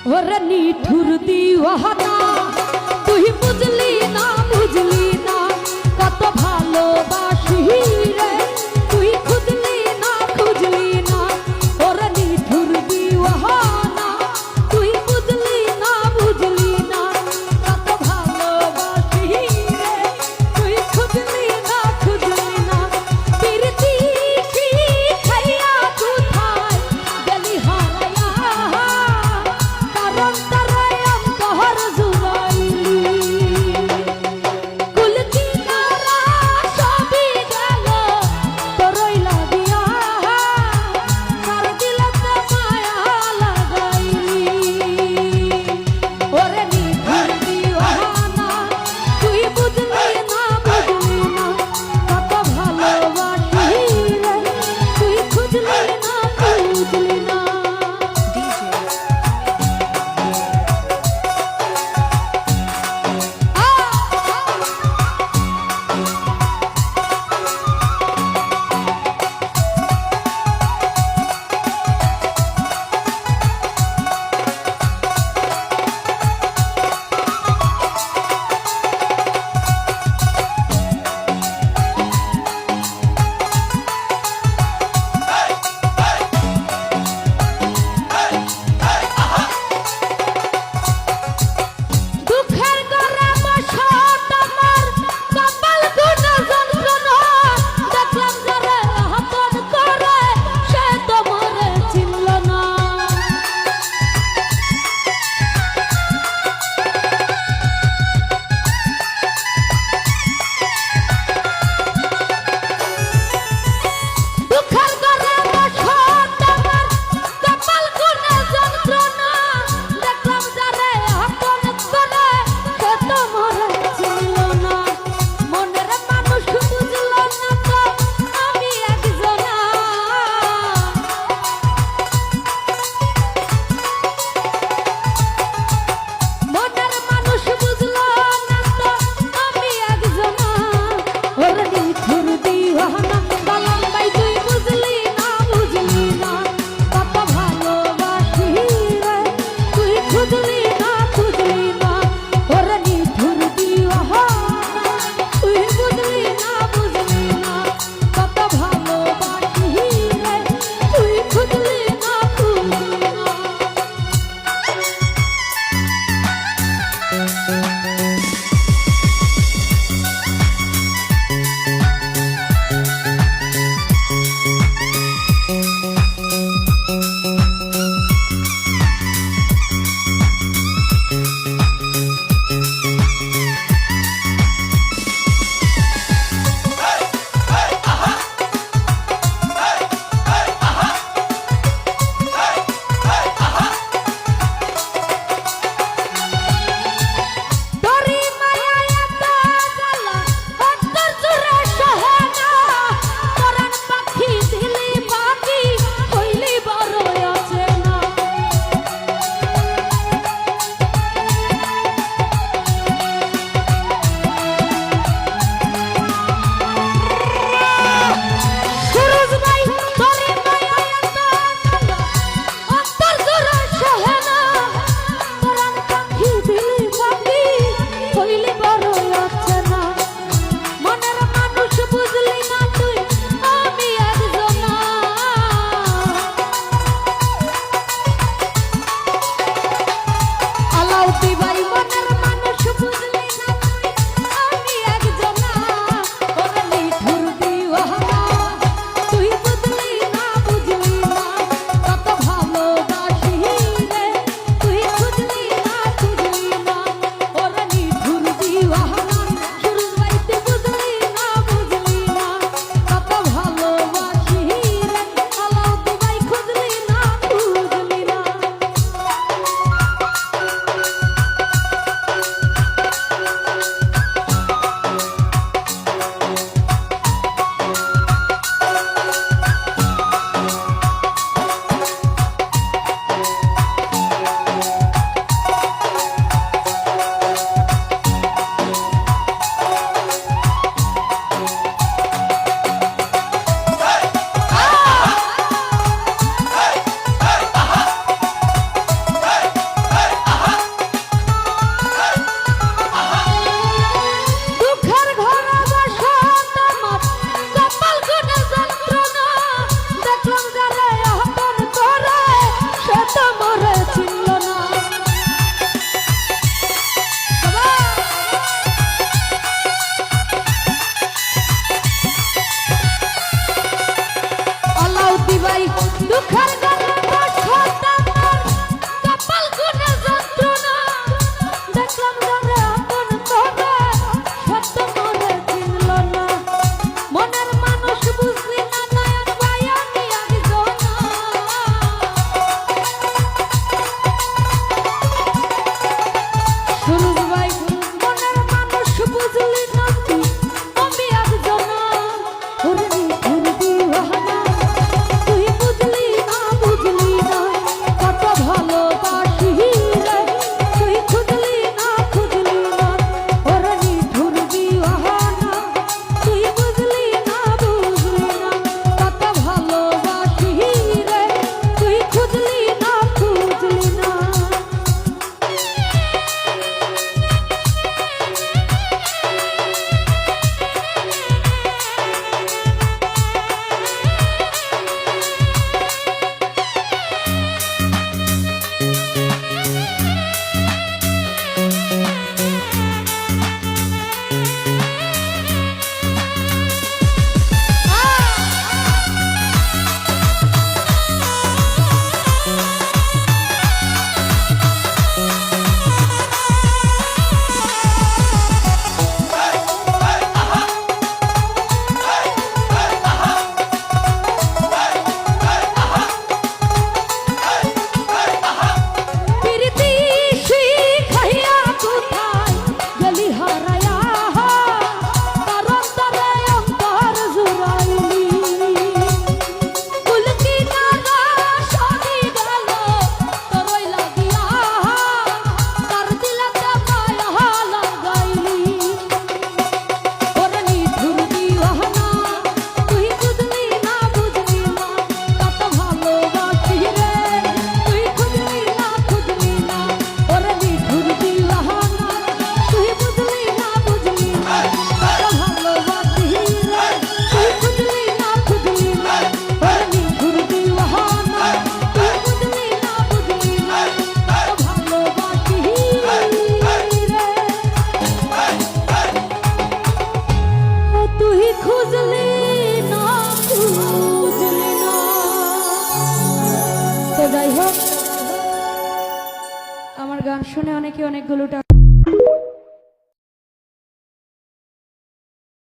ওরে নিঠুর দিওয়ানা তুই বুঝলি না কত ভালোবাসি রে তুই খুঁজলি না ওরে নিঠুর দিওয়ানা তুই বুঝলি না কত ভালোবাসি রে তুই খুঁজলি না প্রীতি কি খাইয়া কোথায় গেলি হারায়া কারণ তারাই অন্তর জুড়াইলি কুল কিনারা সবই গেল তোরই লাগিয়া কার দিলতে মায়া লাগাইলি ওরে নিঠুর দিওয়ানা তুই বুঝলি না কত ভালোবাসি রে তুই খুঁজলি না দুঃখের ঘরে বসত আমার কপাল গুণা যন্ত্রণা দেখলাম যারে আপন করে সে তো মরে চিনল না দুঃখের ঘরে বসত আমার কপাল গুণা যন্ত্রণা দেখলাম যারে আপন করে সে তো মরে চিনল না মনের মানুষ বুঝল না তো আমি একজনা মনের মানুষ বুঝল না তো আমি একজনা ওরে নিঠুর দিওয়ানা বালাম ভাই তুই বুঝলি না কত ভালোবাসি রে তুই খুঁজলি না ওরে নিঠুর দিওয়ানা তুই বুঝলি না কত ভালোবাসি রে তুই খুঁজলি না তোরি মায়া এত জ্বালা অন্তর জুড়ে সহে না পরাণ পাখি দিলি বাকি হইলি বড় অচেনা সুরজ ভাই তোরি মায়া এত জ্বালা অন্তর জুড়ে সহে না পরাণ পাখি দিলি বাকি হইলি বড় অচেনা মনের মানুষ বুঝলি না তুই আমি একজনা আলাউদ্দি ভাই মনের মানুষ বুঝলি না তুই আমি একজনা ওরে নিঠুর দিওয়ানা তুই বুঝলি না কত ভালোবাসি রে তুই খুঁজলি না ওরে নিঠুর দিওয়ানা সুরজ ভাই তুই বুঝলি না কত ভালোবাসি রে আলাউদ্দি ভাই খুঁজলি না গান শুনে অনেকে অনেকগুলো টাকা